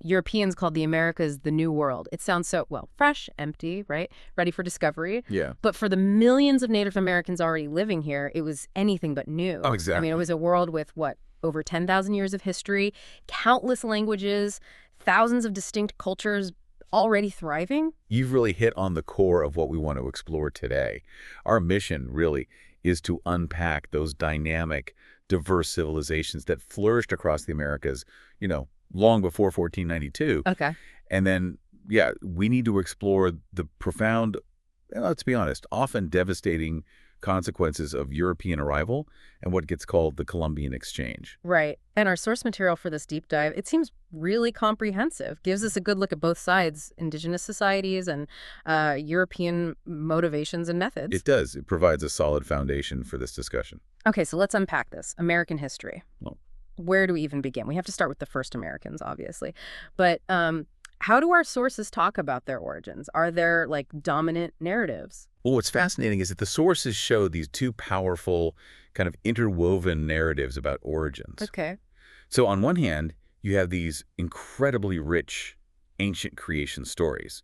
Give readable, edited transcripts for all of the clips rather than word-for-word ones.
Europeans called the Americas the New World. It sounds so, well, fresh, empty, right? Ready for discovery. Yeah. But for the millions of Native Americans already living here, it was anything but new. Oh, exactly. I mean, it was a world with, what, over 10,000 years of history, countless languages, thousands of distinct cultures already thriving. You've really hit on the core of what we want to explore today. Our mission, really, is to unpack those dynamic, diverse civilizations that flourished across the Americas, long before 1492. Okay. And then, yeah, we need to explore the profound, let's be honest, often devastating consequences of European arrival and what gets called the Columbian Exchange. Right. And our source material for this deep dive, it seems really comprehensive. Gives us a good look at both sides, indigenous societies and European motivations and methods. It does. It provides a solid foundation for this discussion. Okay, so let's unpack this. American history. Well, Where do we even begin? We have to start with the first Americans, obviously. But how do our sources talk about their origins? Are there, dominant narratives? Well, what's fascinating is that the sources show these two powerful, kind of interwoven narratives about origins. Okay. So on one hand, you have these incredibly rich ancient creation stories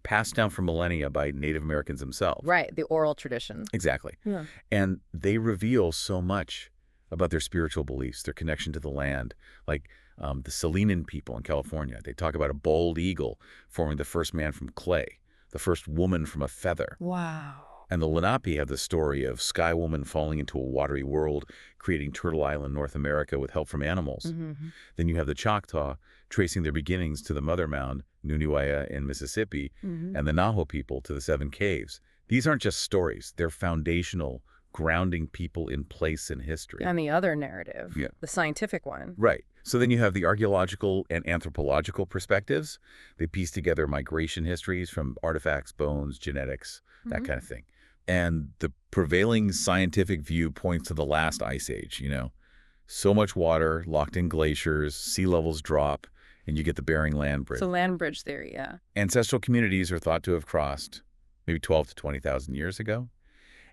passed down for millennia by Native Americans themselves. Right, the oral tradition. Exactly. Yeah. And they reveal so much about their spiritual beliefs, their connection to the land, like the Salinan people in California. They talk about a bald eagle forming the first man from clay, the first woman from a feather. Wow. And the Lenape have the story of Sky Woman falling into a watery world, creating Turtle Island, North America, with help from animals. Mm-hmm. Then you have the Choctaw tracing their beginnings to the Mother Mound, Nunuaya in Mississippi, Mm-hmm. and the Naho people to the Seven Caves. These aren't just stories. They're foundational, grounding people in place in history. And the other narrative, Yeah. the scientific one. Right. So then you have the archaeological and anthropological perspectives. They piece together migration histories from artifacts, bones, genetics, that Mhm. kind of thing. And the prevailing scientific view points to the last ice age, So much water locked in glaciers, sea levels drop, and you get the Bering Land Bridge. So land bridge theory, yeah. Ancestral communities are thought to have crossed maybe 12 to 20,000 years ago.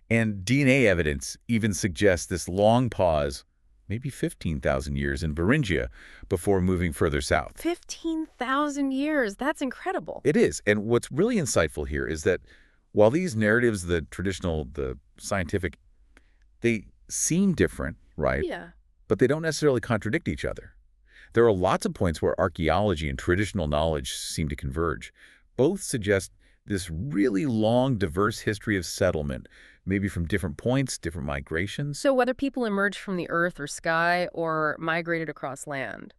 And DNA evidence even suggests this long pause, maybe 15,000 years in Beringia, before moving further south. 15,000 years. That's incredible. It is. And what's really insightful here is that while these narratives, the traditional, the scientific, they seem different, right? Yeah. But they don't necessarily contradict each other. There are lots of points where archaeology and traditional knowledge seem to converge. Both suggest this really long, diverse history of settlement, maybe from different points, different migrations. So whether people emerged from the earth or sky or migrated across land,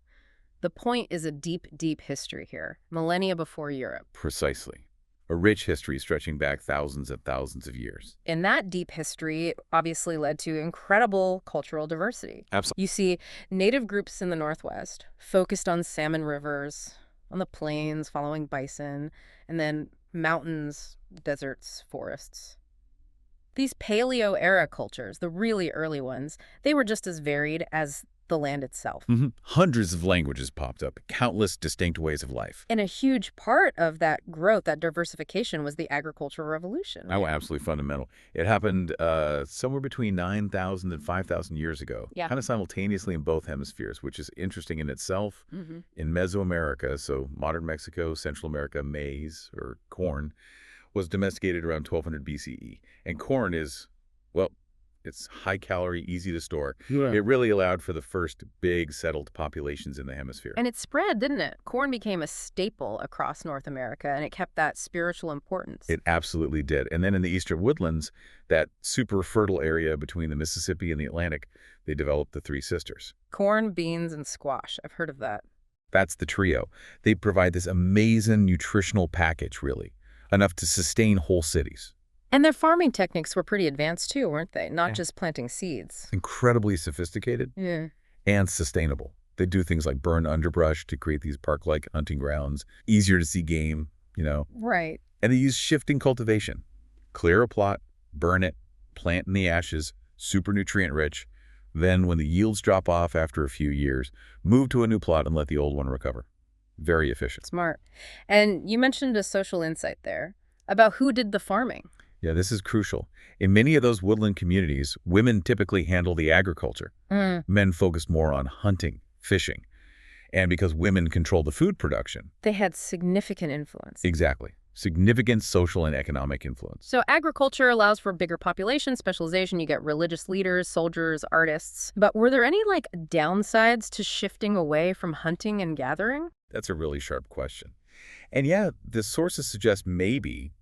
the point is a deep, deep history here, millennia before Europe. Precisely. A rich history stretching back thousands and thousands of years. And that deep history obviously led to incredible cultural diversity. Absolutely. You see, native groups in the Northwest focused on salmon rivers, on the plains following bison, and then mountains, deserts, forests. These Paleo-era cultures, the really early ones, they were just as varied as the land itself. Hundreds of languages popped up, countless distinct ways of life. And a huge part of that growth, that diversification, was the agricultural revolution. Oh, absolutely fundamental. It happened somewhere between 9,000 and 5,000 years ago, Yeah. kind of simultaneously in both hemispheres, which is interesting in itself. Mm-hmm. In Mesoamerica, so modern Mexico, Central America, maize, or corn, was domesticated around 1200 BCE. And corn is, well, it's high-calorie, easy to store. Yeah. It really allowed for the first big settled populations in the hemisphere. And it spread, didn't it? Corn became a staple across North America, and it kept that spiritual importance. It absolutely did. And then in the eastern woodlands, that super fertile area between the Mississippi and the Atlantic, they developed the Three Sisters. Corn, beans, and squash. I've heard of that. That's the trio. They provide this amazing nutritional package, really, enough to sustain whole cities. And their farming techniques were pretty advanced too, weren't they? Not Yeah. just planting seeds. Incredibly sophisticated Yeah. and sustainable. They do things like burn underbrush to create these park-like hunting grounds, easier to see game, Right. And they use shifting cultivation. Clear a plot, burn it, plant in the ashes, super nutrient rich. Then when the yields drop off after a few years, move to a new plot and let the old one recover. Very efficient. Smart. And you mentioned a social insight there about who did the farming. Yeah, this is crucial. In many of those woodland communities, women typically handle the agriculture. Men focused more on hunting, fishing. And because women controlled the food production. They had significant influence. Exactly. Significant social and economic influence. So agriculture allows for bigger population specialization. You get religious leaders, soldiers, artists. But were there any, downsides to shifting away from hunting and gathering? That's a really sharp question. And yeah, the sources suggest maybe,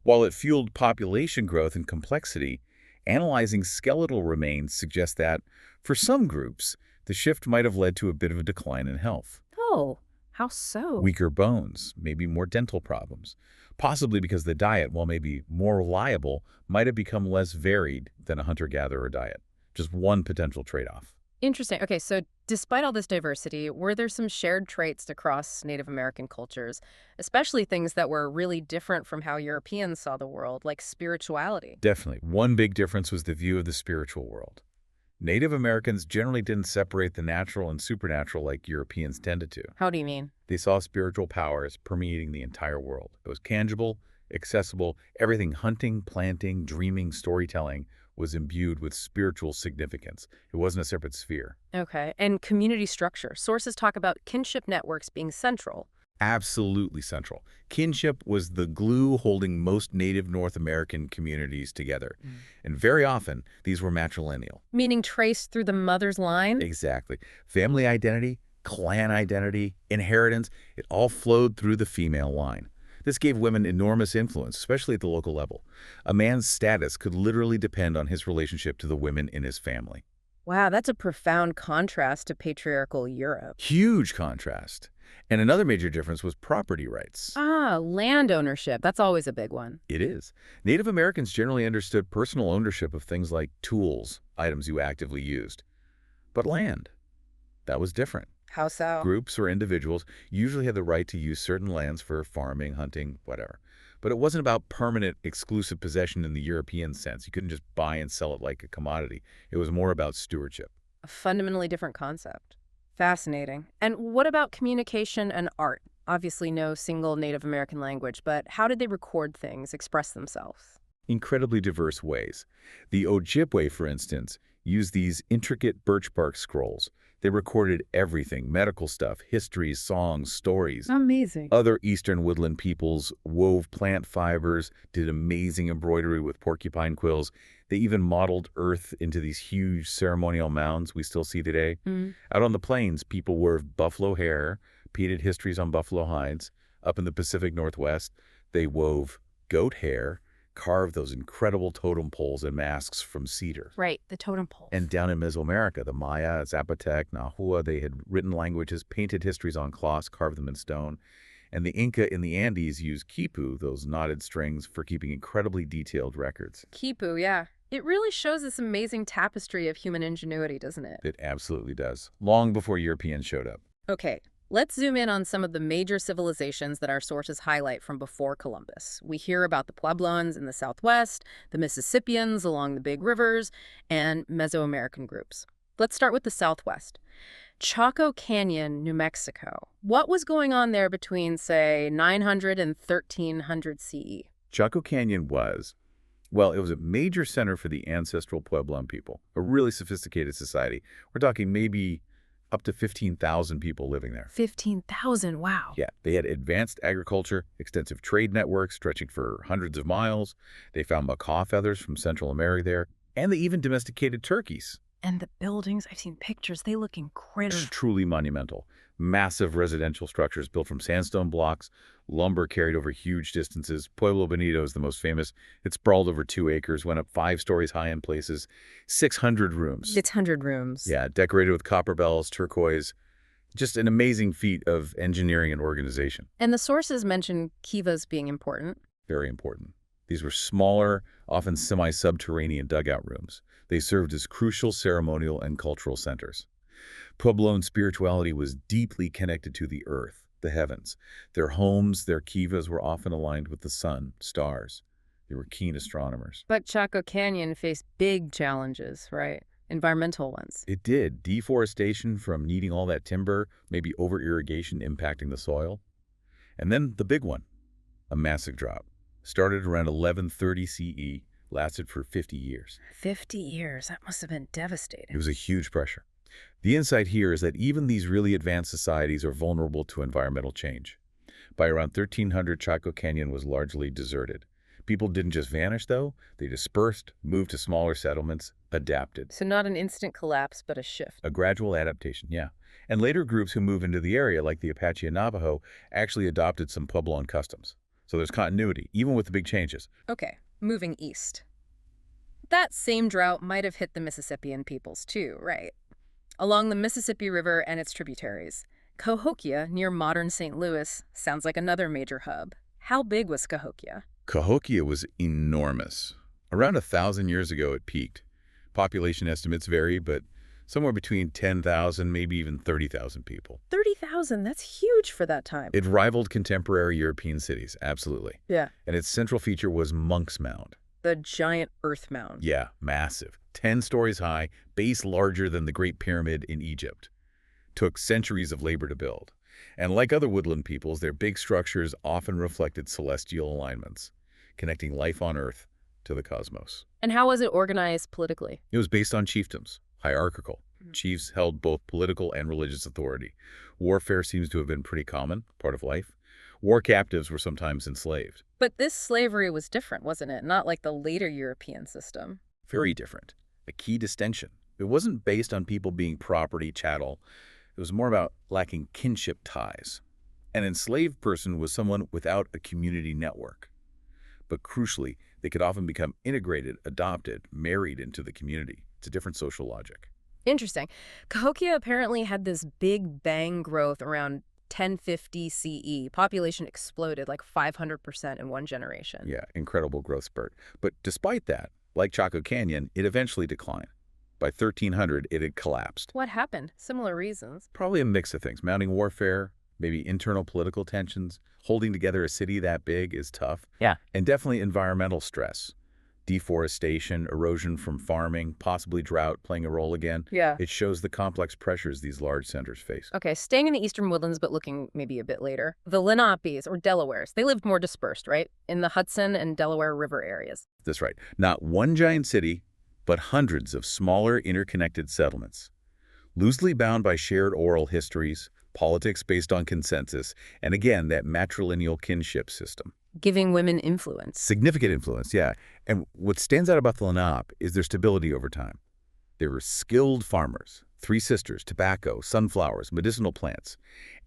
while it fueled population growth and complexity, analyzing skeletal remains suggests that, for some groups, the shift might have led to a bit of a decline in health. Oh, how so? Weaker bones, maybe more dental problems. Possibly because the diet, while maybe more reliable, might have become less varied than a hunter-gatherer diet. Just one potential trade-off. Interesting. Okay, so despite all this diversity, were there some shared traits across Native American cultures, especially things that were really different from how Europeans saw the world, like spirituality? Definitely. One big difference was the view of the spiritual world. Native Americans generally didn't separate the natural and supernatural like Europeans tended to. How do you mean? They saw spiritual powers permeating the entire world. It was tangible, accessible. Everything hunting, planting, dreaming, storytelling was imbued with spiritual significance. It wasn't a separate sphere. Okay, and community structure. Sources talk about kinship networks being central. Absolutely central. Kinship was the glue holding most Native North American communities together. And very often, these were matrilineal. Meaning traced through the mother's line? Exactly. Family identity, clan identity, inheritance, it all flowed through the female line. This gave women enormous influence, especially at the local level. A man's status could literally depend on his relationship to the women in his family. Wow, that's a profound contrast to patriarchal Europe. Huge contrast. And another major difference was property rights. Ah, land ownership. That's always a big one. It is. Native Americans generally understood personal ownership of things like tools, items you actively used. But land, that was different. How so? Groups or individuals usually had the right to use certain lands for farming, hunting, whatever. But it wasn't about permanent, exclusive possession in the European sense. You couldn't just buy and sell it like a commodity. It was more about stewardship. A fundamentally different concept. Fascinating. And what about communication and art? Obviously no single Native American language, but how did they record things, express themselves? Incredibly diverse ways. The Ojibwe, for instance, used these intricate birch bark scrolls. They recorded everything, medical stuff, histories, songs, stories. Amazing. Other eastern woodland peoples wove plant fibers, did amazing embroidery with porcupine quills. They even modeled earth into these huge ceremonial mounds we still see today. Out on the plains, people wove buffalo hair, painted histories on buffalo hides. Up in the Pacific Northwest, they wove goat hair, carved those incredible totem poles and masks from cedar. Right, the totem poles. And down in Mesoamerica, the Maya, Zapotec, Nahua, they had written languages, painted histories on cloths, carved them in stone. And the Inca in the Andes used quipu, those knotted strings, for keeping incredibly detailed records. Quipu, yeah. It really shows this amazing tapestry of human ingenuity, doesn't it? It absolutely does. Long before Europeans showed up. Okay, let's zoom in on some of the major civilizations that our sources highlight from before Columbus. We hear about the Puebloans in the Southwest, the Mississippians along the big rivers, and Mesoamerican groups. Let's start with the Southwest. Chaco Canyon, New Mexico. What was going on there between, say, 900 and 1300 CE? Chaco Canyon was, well, it was a major center for the ancestral Puebloan people, a really sophisticated society. We're talking maybe up to 15,000 people living there. 15,000, wow. Yeah, they had advanced agriculture, extensive trade networks stretching for hundreds of miles. They found macaw feathers from Central America there, and they even domesticated turkeys. And the buildings, I've seen pictures, they look incredible. Truly monumental. Massive residential structures built from sandstone blocks, lumber carried over huge distances. Pueblo Bonito is the most famous. It sprawled over 2 acres, went up 5 stories high in places, 600 rooms. It's 100 rooms. Yeah, decorated with copper bells, turquoise. Just an amazing feat of engineering and organization. And the sources mention kivas being important. Very important. These were smaller, often semi-subterranean dugout rooms. They served as crucial ceremonial and cultural centers. Puebloan spirituality was deeply connected to the earth, the heavens. Their homes, their kivas were often aligned with the sun, stars. They were keen astronomers. But Chaco Canyon faced big challenges, right? Environmental ones. It did. Deforestation from needing all that timber, maybe over-irrigation impacting the soil. And then the big one, a massive drought. Started around 1130 CE, lasted for 50 years. 50 years, that must have been devastating. It was a huge pressure. The insight here is that even these really advanced societies are vulnerable to environmental change. By around 1300, Chaco Canyon was largely deserted. People didn't just vanish, though. They dispersed, moved to smaller settlements, adapted. So not an instant collapse, but a shift. A gradual adaptation, yeah. And later groups who moved into the area, like the Apache and Navajo, actually adopted some Puebloan customs. So there's continuity, even with the big changes. Okay, moving east. That same drought might have hit the Mississippian peoples too, right? Along the Mississippi River and its tributaries. Cahokia, near modern St. Louis, sounds like another major hub. How big was Cahokia? Cahokia was enormous. Around 1,000 years ago, it peaked. Population estimates vary, but somewhere between 10,000, maybe even 30,000 people. 30,000, that's huge for that time. It rivaled contemporary European cities, absolutely. Yeah. And its central feature was Monk's Mound. The giant earth mound. Yeah, massive. 10 stories high, base larger than the Great Pyramid in Egypt. Took centuries of labor to build. And like other woodland peoples, their big structures often reflected celestial alignments, connecting life on Earth to the cosmos. And how was it organized politically? It was based on chiefdoms, hierarchical. Chiefs held both political and religious authority. Warfare seems to have been pretty common, part of life. War captives were sometimes enslaved. But this slavery was different, wasn't it? Not like the later European system. Very different. A key distinction. It wasn't based on people being property, chattel. It was more about lacking kinship ties. An enslaved person was someone without a community network. But crucially, they could often become integrated, adopted, married into the community. It's a different social logic. Interesting. Cahokia apparently had this big bang growth around 1050 CE. Population exploded like 500% in one generation. Yeah, incredible growth spurt. But despite that, like Chaco Canyon, it eventually declined. By 1300, it had collapsed. What happened? Similar reasons. Probably a mix of things. Mounting warfare, maybe internal political tensions. Holding together a city that big is tough. Yeah. And definitely environmental stress. Deforestation, erosion from farming, possibly drought playing a role again. Yeah. It shows the complex pressures these large centers face. Okay, staying in the eastern woodlands, but looking maybe a bit later. The Lenapes, or Delawares, they lived more dispersed, right? In the Hudson and Delaware River areas. That's right. Not one giant city, but hundreds of smaller interconnected settlements. Loosely bound by shared oral histories, politics based on consensus, and again, that matrilineal kinship system. Giving women influence. Significant influence, yeah. And what stands out about the Lenape is their stability over time. They were skilled farmers, 3 sisters, tobacco, sunflowers, medicinal plants,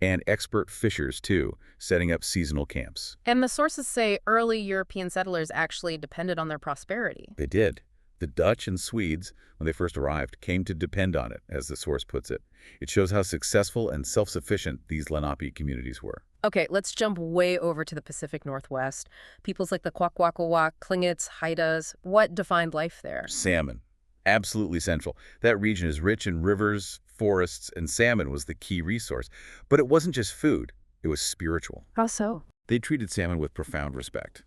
and expert fishers, too, setting up seasonal camps. And the sources say early European settlers actually depended on their prosperity. They did. The Dutch and Swedes, when they first arrived, came to depend on it, as the source puts it. It shows how successful and self-sufficient these Lenape communities were. Okay, let's jump way over to the Pacific Northwest. Peoples like the Kwakwaka'wakw, Tlingits, Haidas. What defined life there? Salmon. Absolutely central. That region is rich in rivers, forests, and salmon was the key resource. But it wasn't just food. It was spiritual. How so? They treated salmon with profound respect.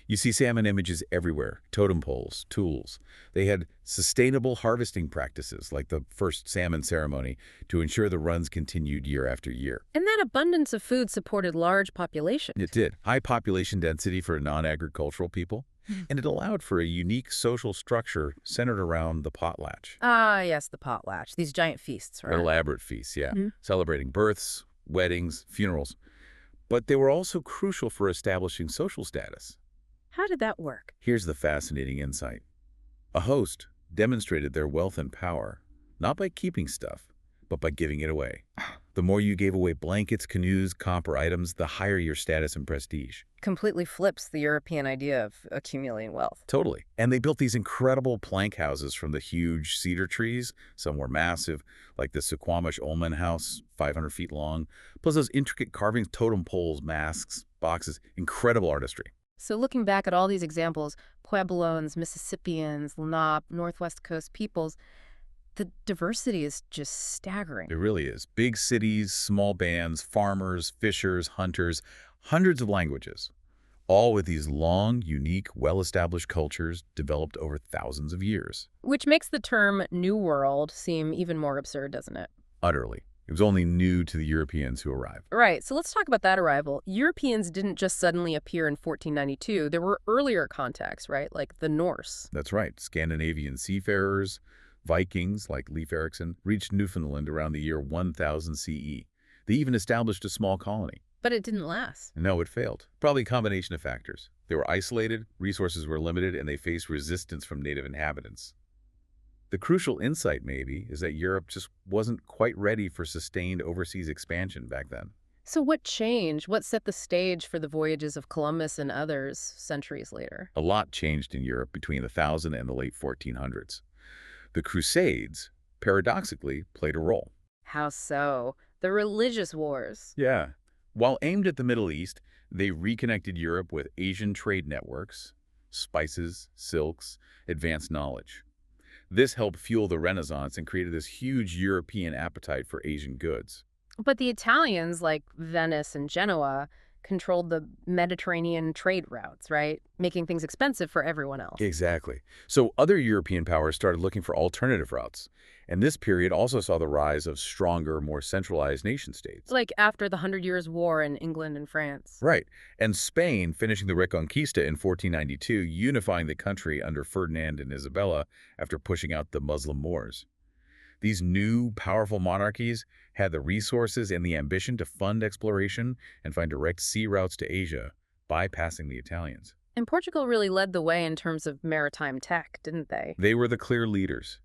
You see salmon images everywhere, totem poles, tools. They had sustainable harvesting practices, like the first salmon ceremony, to ensure the runs continued year after year. And that abundance of food supported large populations. It did. High population density for non-agricultural people, and it allowed for a unique social structure centered around the potlatch. Ah, yes, the potlatch. These giant feasts, right? Elaborate feasts, yeah, Mhm. celebrating births, weddings, funerals. But they were also crucial for establishing social status. How did that work? Here's the fascinating insight. A host demonstrated their wealth and power, not by keeping stuff, but by giving it away. The more you gave away blankets, canoes, copper items, the higher your status and prestige. Completely flips the European idea of accumulating wealth. Totally. And they built these incredible plank houses from the huge cedar trees. Some were massive, like the Suquamish Ullman house, 500 feet long. Plus those intricate carvings, totem poles, masks, boxes, incredible artistry. So looking back at all these examples, Puebloans, Mississippians, Lenape, Northwest Coast peoples, the diversity is just staggering. It really is. Big cities, small bands, farmers, fishers, hunters, hundreds of languages, all with these long, unique, well-established cultures developed over thousands of years. Which makes the term New World seem even more absurd, doesn't it? Utterly. It was only new to the Europeans who arrived. Right, so let's talk about that arrival. Europeans didn't just suddenly appear in 1492. There were earlier contacts, right? Like the Norse. That's right. Scandinavian seafarers, Vikings, like Leif Erikson, reached Newfoundland around the year 1000 CE. They even established a small colony. But it didn't last. No, it failed. Probably a combination of factors. They were isolated, resources were limited, and they faced resistance from native inhabitants. The crucial insight, maybe, is that Europe just wasn't quite ready for sustained overseas expansion back then. So what changed? What set the stage for the voyages of Columbus and others centuries later? A lot changed in Europe between the 1000 and the late 1400s. The Crusades, paradoxically, played a role. How so? The religious wars. Yeah. While aimed at the Middle East, they reconnected Europe with Asian trade networks, spices, silks, advanced knowledge. This helped fuel the Renaissance and created this huge European appetite for Asian goods. But the Italians, like Venice and Genoa, controlled the Mediterranean trade routes, right? Making things expensive for everyone else. Exactly. So other European powers started looking for alternative routes. And this period also saw the rise of stronger, more centralized nation-states. Like after the Hundred Years' War in England and France. Right. And Spain, finishing the Reconquista in 1492, unifying the country under Ferdinand and Isabella after pushing out the Muslim Moors. These new, powerful monarchies had the resources and the ambition to fund exploration and find direct sea routes to Asia, bypassing the Italians. And Portugal really led the way in terms of maritime tech, didn't they? They were the clear leaders.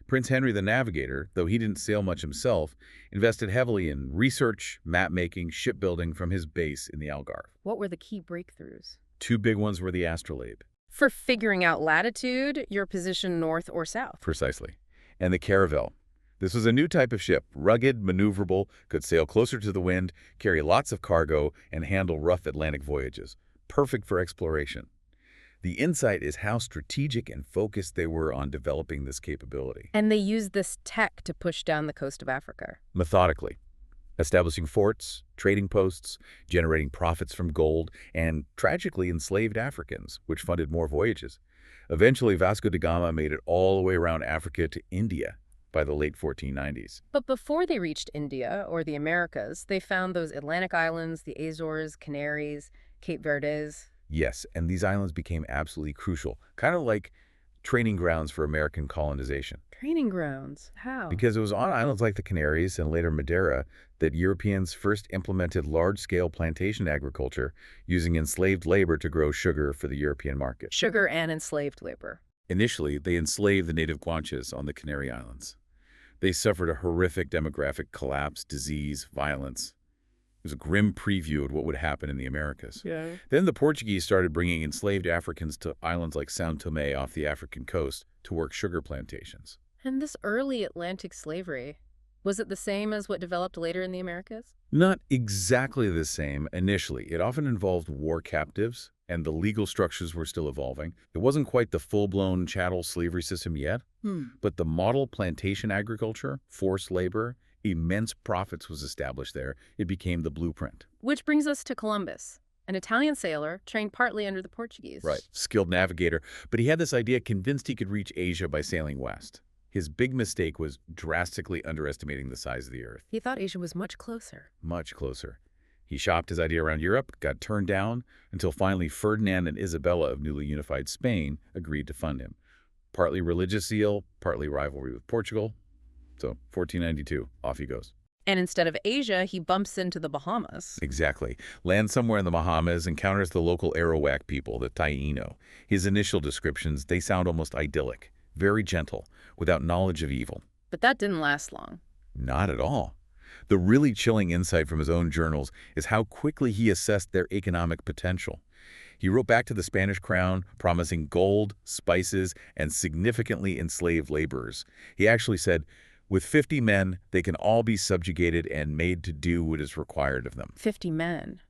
Prince Henry the Navigator, though he didn't sail much himself, invested heavily in research, map-making, shipbuilding from his base in the Algarve. What were the key breakthroughs? Two big ones were the astrolabe. For figuring out latitude, your position north or south. Precisely. And the caravel. This was a new type of ship, rugged, maneuverable, could sail closer to the wind, carry lots of cargo, and handle rough Atlantic voyages. Perfect for exploration. The insight is how strategic and focused they were on developing this capability. And they used this tech to push down the coast of Africa. Methodically, establishing forts, trading posts, generating profits from gold, and tragically enslaved Africans, which funded more voyages. Eventually, Vasco da Gama made it all the way around Africa to India by the late 1490s. But before they reached India or the Americas, they found those Atlantic islands, the Azores, Canaries, Cape Verdes. Yes, and these islands became absolutely crucial, kind of like training grounds for American colonization. Training grounds? How? Because it was on islands like the Canaries and later Madeira that Europeans first implemented large-scale plantation agriculture using enslaved labor to grow sugar for the European market. Sugar and enslaved labor. Initially, they enslaved the native Guanches on the Canary Islands. They suffered a horrific demographic collapse, disease, violence. It was a grim preview of what would happen in the Americas. Yeah. Then the Portuguese started bringing enslaved Africans to islands like São Tomé off the African coast to work sugar plantations. And this early Atlantic slavery, was it the same as what developed later in the Americas? Not exactly the same initially. It often involved war captives, and the legal structures were still evolving. It wasn't quite the full-blown chattel slavery system yet, but the model plantation agriculture, forced labor, immense profits was established there. It became the blueprint. Which brings us to Columbus, an Italian sailor trained partly under the Portuguese. Right, skilled navigator, but he had this idea convinced he could reach Asia by sailing west. His big mistake was drastically underestimating the size of the Earth. He thought Asia was much closer. Much closer. He shopped his idea around Europe, got turned down, until finally Ferdinand and Isabella of newly unified Spain agreed to fund him. Partly religious zeal, partly rivalry with Portugal. So, 1492, off he goes. And instead of Asia, he bumps into the Bahamas. Exactly. Lands somewhere in the Bahamas, encounters the local Arawak people, the Taino. His initial descriptions, they sound almost idyllic, very gentle, without knowledge of evil. But that didn't last long. Not at all. The really chilling insight from his own journals is how quickly he assessed their economic potential. He wrote back to the Spanish crown, promising gold, spices, and significantly enslaved laborers. He actually said, with 50 men, they can all be subjugated and made to do what is required of them. 50 men.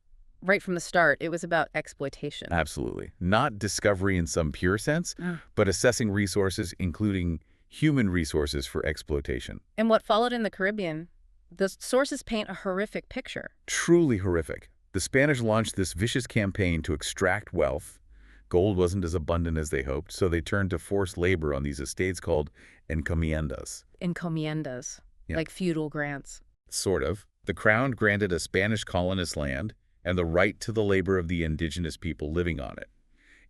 Right from the start, it was about exploitation. Absolutely. Not discovery in some pure sense, but assessing resources, including human resources for exploitation. And what followed in the Caribbean, the sources paint a horrific picture. Truly horrific. The Spanish launched this vicious campaign to extract wealth. Gold wasn't as abundant as they hoped, so they turned to forced labor on these estates called encomiendas. Encomiendas, Yeah. like feudal grants. Sort of. The crown granted a Spanish colonist land and the right to the labor of the indigenous people living on it.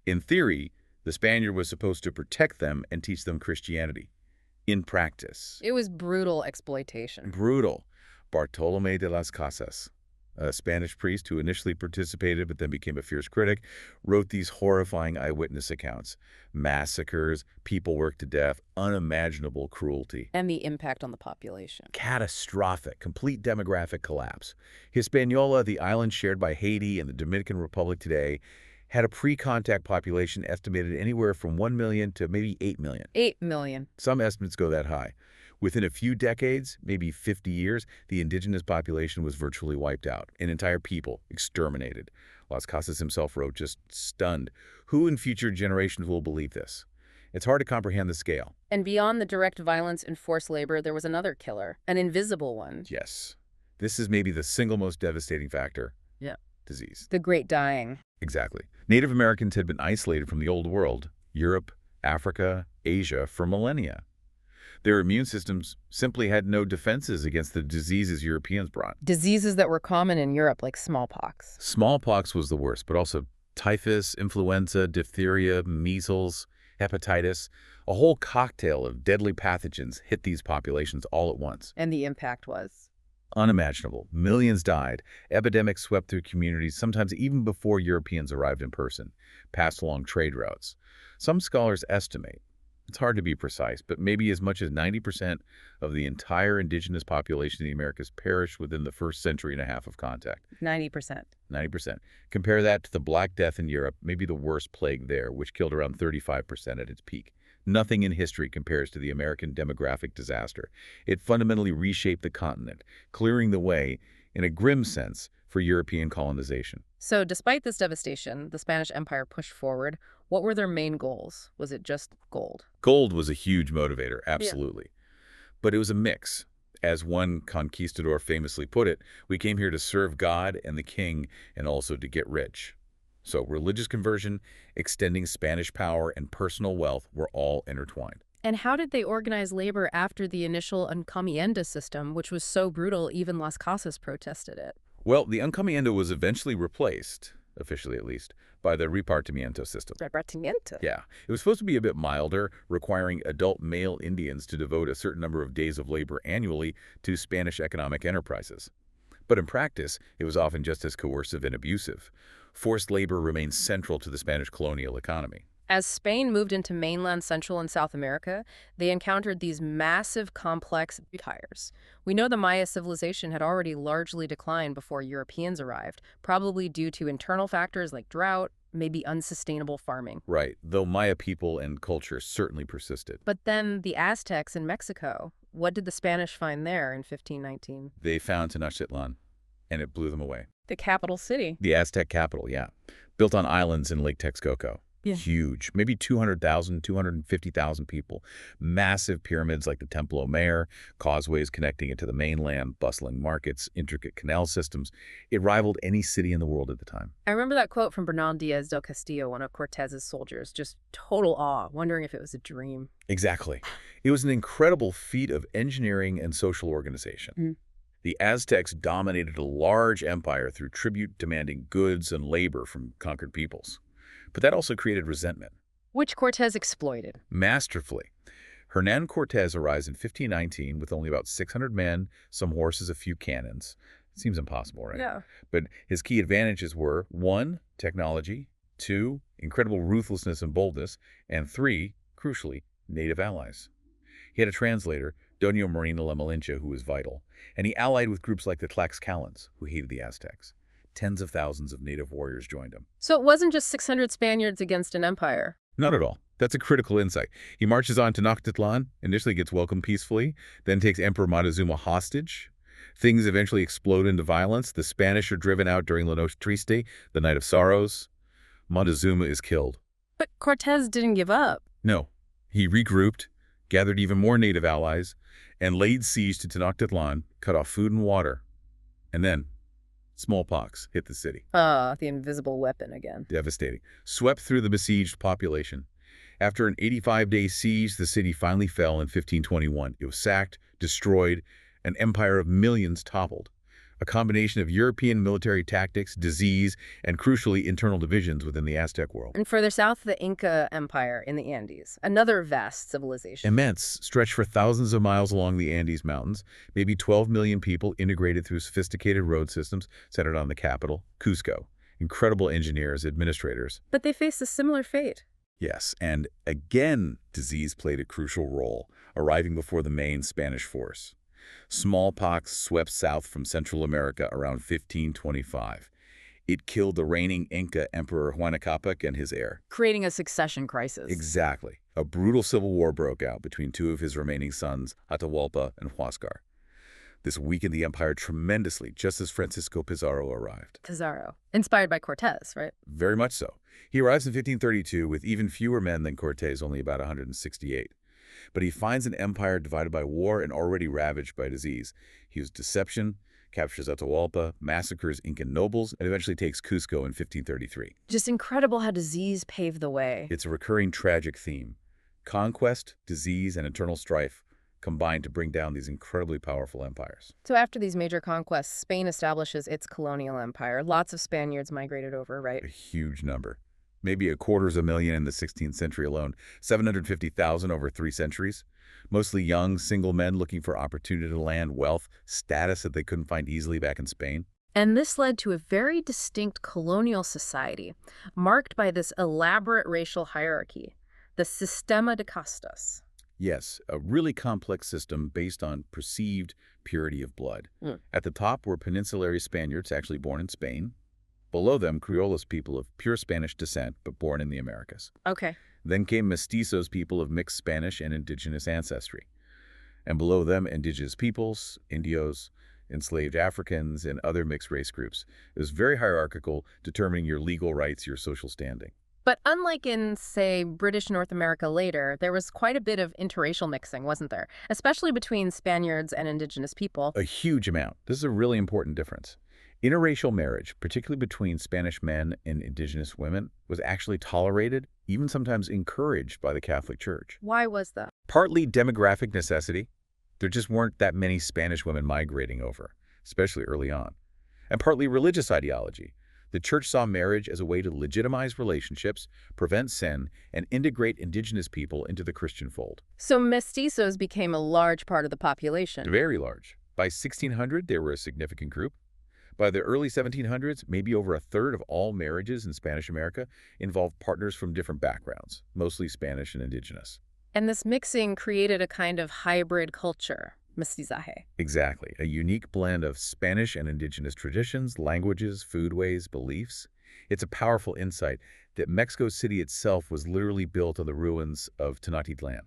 In theory, the Spaniard was supposed to protect them and teach them Christianity. In practice. It was brutal exploitation. Brutal. Bartolomé de las Casas, a Spanish priest who initially participated but then became a fierce critic, wrote these horrifying eyewitness accounts. Massacres, people worked to death, unimaginable cruelty. And the impact on the population. Catastrophic, complete demographic collapse. Hispaniola, the island shared by Haiti and the Dominican Republic today, had a pre-contact population estimated anywhere from 1 million to maybe 8 million. 8 million. Some estimates go that high. Within a few decades, maybe 50 years, the indigenous population was virtually wiped out, an entire people exterminated. Las Casas himself wrote, just stunned. Who in future generations will believe this? It's hard to comprehend the scale. And beyond the direct violence and forced labor, there was another killer, an invisible one. Yes. This is maybe the single most devastating factor. Yeah. Disease. The Great Dying. Exactly. Native Americans had been isolated from the Old World, Europe, Africa, Asia, for millennia. Their immune systems simply had no defenses against the diseases Europeans brought. Diseases that were common in Europe, like smallpox. Smallpox was the worst, but also typhus, influenza, diphtheria, measles, hepatitis. A whole cocktail of deadly pathogens hit these populations all at once. And the impact was? Unimaginable. Millions died. Epidemics swept through communities, sometimes even before Europeans arrived in person, passed along trade routes. Some scholars estimate, it's hard to be precise, but maybe as much as 90% of the entire indigenous population in the Americas perished within the first century and a half of contact. 90%. 90%. Compare that to the Black Death in Europe, maybe the worst plague there, which killed around 35% at its peak. Nothing in history compares to the American demographic disaster. It fundamentally reshaped the continent, clearing the way, in a grim sense, for European colonization. So despite this devastation, the Spanish Empire pushed forward. What were their main goals? Was it just gold? Gold was a huge motivator, absolutely. But it was a mix. As one conquistador famously put it, we came here to serve God and the king and also to get rich. So religious conversion, extending Spanish power, and personal wealth were all intertwined. And how did they organize labor after the initial encomienda system, which was so brutal even Las Casas protested it? Well, the encomienda was eventually replaced, officially at least, by the repartimiento system. Repartimiento? Yeah. It was supposed to be a bit milder, requiring adult male Indians to devote a certain number of days of labor annually to Spanish economic enterprises. But in practice, it was often just as coercive and abusive. Forced labor remained central to the Spanish colonial economy. As Spain moved into mainland Central and South America, they encountered these massive, complex empires. We know the Maya civilization had already largely declined before Europeans arrived, probably due to internal factors like drought, maybe unsustainable farming. Right, though Maya people and culture certainly persisted. But then the Aztecs in Mexico, what did the Spanish find there in 1519? They found Tenochtitlan, and it blew them away. The capital city. The Aztec capital, yeah. Built on islands in Lake Texcoco. Yeah. Huge, maybe 200,000, 250,000 people. Massive pyramids like the Templo Mayor, causeways connecting it to the mainland, bustling markets, intricate canal systems. It rivaled any city in the world at the time. I remember that quote from Bernal Diaz del Castillo, one of Cortez's soldiers, just total awe, wondering if it was a dream. Exactly. It was an incredible feat of engineering and social organization. Mm. The Aztecs dominated a large empire through tribute demanding goods and labor from conquered peoples. But that also created resentment. Which Cortez exploited. Masterfully. Hernan Cortez arrives in 1519 with only about 600 men, some horses, a few cannons. It seems impossible, right? Yeah. But his key advantages were 1, technology, 2, incredible ruthlessness and boldness, and 3, crucially, native allies. He had a translator, Doña Marina La Malinche, who was vital, and he allied with groups like the Tlaxcalans, who hated the Aztecs. Tens of thousands of native warriors joined him. So it wasn't just 600 Spaniards against an empire. Not at all. That's a critical insight. He marches on to Tenochtitlan, initially gets welcomed peacefully, then takes Emperor Montezuma hostage. Things eventually explode into violence. The Spanish are driven out during La Noche Triste, the Night of Sorrows. Montezuma is killed. But Cortez didn't give up. No. He regrouped, gathered even more native allies, and laid siege to Tenochtitlan, cut off food and water. And then smallpox hit the city. The invisible weapon again. Devastating. Swept through the besieged population. After an 85-day siege, the city finally fell in 1521. It was sacked, destroyed, an empire of millions toppled. a combination of European military tactics, disease, and crucially internal divisions within the Aztec world. And further south, the Inca Empire in the Andes, another vast civilization. Immense, stretched for thousands of miles along the Andes Mountains, maybe 12 million people integrated through sophisticated road systems centered on the capital, Cusco. Incredible engineers, administrators. But they faced a similar fate. Yes, and again, disease played a crucial role, arriving before the main Spanish force. Smallpox swept south from Central America around 1525. It killed the reigning Inca Emperor Huayna and his heir. Creating a succession crisis. Exactly. A brutal civil war broke out between two of his remaining sons, Atahualpa and Huáscar. This weakened the empire tremendously just as Francisco Pizarro arrived. Pizarro. Inspired by Cortez, right? Very much so. He arrives in 1532 with even fewer men than Cortés, only about 168. But he finds an empire divided by war and already ravaged by disease. He uses deception, captures Atahualpa, massacres Incan nobles, and eventually takes Cusco in 1533. Just incredible how disease paved the way. It's a recurring tragic theme. Conquest, disease, and internal strife combined to bring down these incredibly powerful empires. So after these major conquests, Spain establishes its colonial empire. Lots of Spaniards migrated over, right? A huge number. Maybe 250,000 in the 16th century alone, 750,000 over 3 centuries. Mostly young, single men looking for opportunity to land wealth, status that they couldn't find easily back in Spain. And this led to a very distinct colonial society, marked by this elaborate racial hierarchy, the Sistema de Castas. Yes, a really complex system based on perceived purity of blood. At the top were peninsulary Spaniards actually born in Spain. Below them, Criollos people of pure Spanish descent but born in the Americas. Okay. Then came mestizos people of mixed Spanish and indigenous ancestry. And below them, indigenous peoples, Indios, enslaved Africans, and other mixed race groups. It was very hierarchical, determining your legal rights, your social standing. But unlike in, say, British North America later, there was quite a bit of interracial mixing, wasn't there? Especially between Spaniards and indigenous people. A huge amount. This is a really important difference. Interracial marriage, particularly between Spanish men and indigenous women, was actually tolerated, even sometimes encouraged by the Catholic Church. Why was that? Partly demographic necessity. There just weren't that many Spanish women migrating over, especially early on. And partly religious ideology. The Church saw marriage as a way to legitimize relationships, prevent sin, and integrate indigenous people into the Christian fold. So mestizos became a large part of the population. Very large. By 1600, they were a significant group. By the early 1700s, maybe over a third of all marriages in Spanish America involved partners from different backgrounds, mostly Spanish and indigenous. And this mixing created a kind of hybrid culture, mestizaje. Exactly. A unique blend of Spanish and indigenous traditions, languages, foodways, beliefs. It's a powerful insight that Mexico City itself was literally built on the ruins of Tenochtitlan.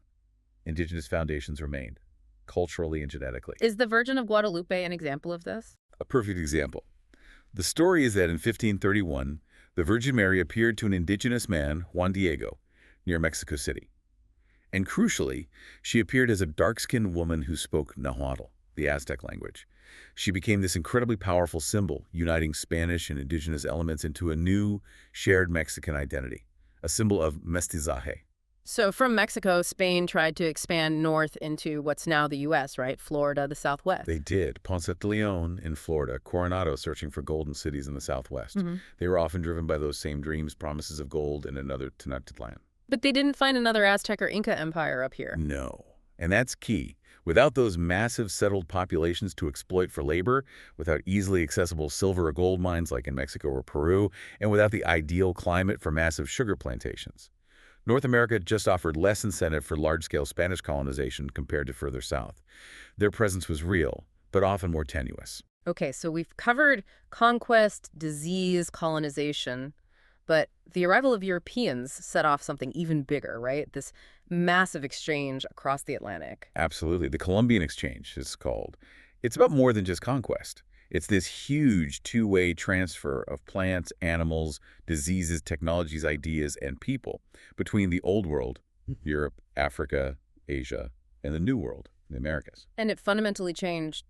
Indigenous foundations remained, culturally and genetically. Is the Virgin of Guadalupe an example of this? A perfect example. The story is that in 1531, the Virgin Mary appeared to an indigenous man, Juan Diego, near Mexico City. And crucially, she appeared as a dark-skinned woman who spoke Nahuatl, the Aztec language. She became this incredibly powerful symbol, uniting Spanish and indigenous elements into a new, shared Mexican identity, a symbol of mestizaje. So from Mexico, Spain tried to expand north into what's now the U.S., right? Florida, the Southwest. They did. Ponce de Leon in Florida, Coronado searching for golden cities in the Southwest. They were often driven by those same dreams, promises of gold in another Tenochtitlan. But they didn't find another Aztec or Inca empire up here. No. And that's key. Without those massive settled populations to exploit for labor, without easily accessible silver or gold mines like in Mexico or Peru, and without the ideal climate for massive sugar plantations, North America just offered less incentive for large-scale Spanish colonization compared to further south. Their presence was real, but often more tenuous. Okay, so we've covered conquest, disease, colonization, but the arrival of Europeans set off something even bigger, right? This massive exchange across the Atlantic. Absolutely. The Columbian Exchange is called. It's about more than just conquest. It's this huge two-way transfer of plants, animals, diseases, technologies, ideas, and people between the Old World, Europe, Africa, Asia, and the New World, the Americas. And it fundamentally changed,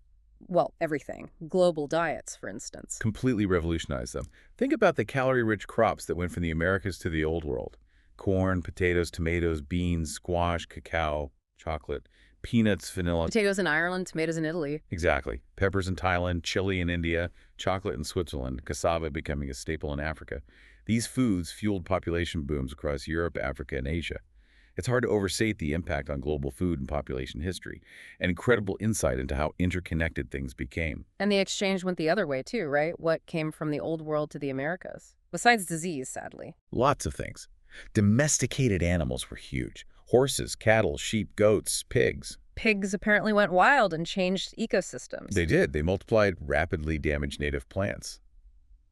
well, everything. Global diets, for instance. Completely revolutionized them. Think about the calorie-rich crops that went from the Americas to the Old World. Corn, potatoes, tomatoes, beans, squash, cacao, chocolate, Peanuts, vanilla. Potatoes in Ireland, tomatoes in Italy. Exactly. Peppers in Thailand, chili in India, chocolate in Switzerland, cassava becoming a staple in Africa. These foods fueled population booms across Europe, Africa, and Asia. It's hard to overstate the impact on global food and population history, an incredible insight into how interconnected things became. And the exchange went the other way too, right? What came from the old world to the Americas? Besides disease, sadly. Lots of things. Domesticated animals were huge. Horses, cattle, sheep, goats, pigs. Pigs apparently went wild and changed ecosystems. They did. They multiplied, rapidly damaged native plants.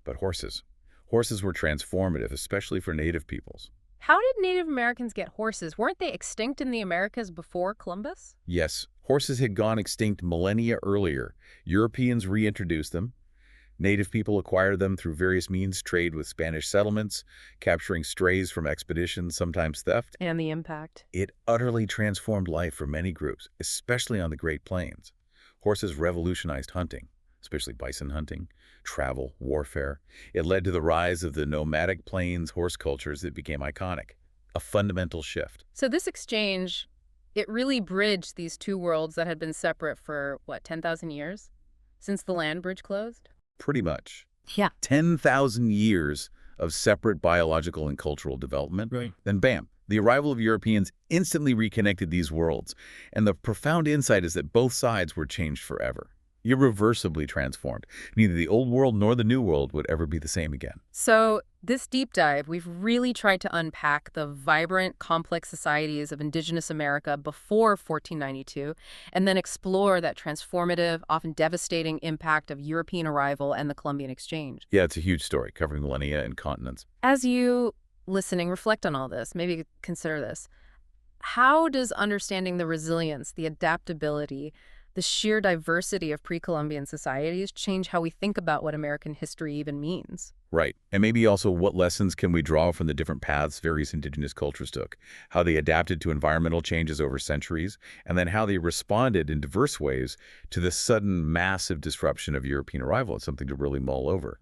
But horses. Horses were transformative, especially for native peoples. How did Native Americans get horses? Weren't they extinct in the Americas before Columbus? Yes, horses had gone extinct millennia earlier. Europeans reintroduced them. Native people acquired them through various means, trade with Spanish settlements, capturing strays from expeditions, sometimes theft. And the impact. It utterly transformed life for many groups, especially on the Great Plains. Horses revolutionized hunting, especially bison hunting, travel, warfare. It led to the rise of the nomadic plains horse cultures that became iconic, a fundamental shift. So this exchange, it really bridged these two worlds that had been separate for, what, 10,000 years? Since the land bridge closed? Pretty much. Yeah. 10,000 years of separate biological and cultural development. Right. Then bam, the arrival of Europeans instantly reconnected these worlds. And the profound insight is that both sides were changed forever, irreversibly transformed. Neither the old world nor the new world would ever be the same again. So this deep dive, we've really tried to unpack the vibrant, complex societies of Indigenous America before 1492, and then explore that transformative, often devastating impact of European arrival and the Columbian Exchange. Yeah, it's a huge story covering millennia and continents. As you, listening, reflect on all this, maybe consider this. How does understanding the resilience, the adaptability, the sheer diversity of pre-Columbian societies change how we think about what American history even means? Right. And maybe also what lessons can we draw from the different paths various indigenous cultures took, how they adapted to environmental changes over centuries, and then how they responded in diverse ways to the sudden massive disruption of European arrival. It's something to really mull over.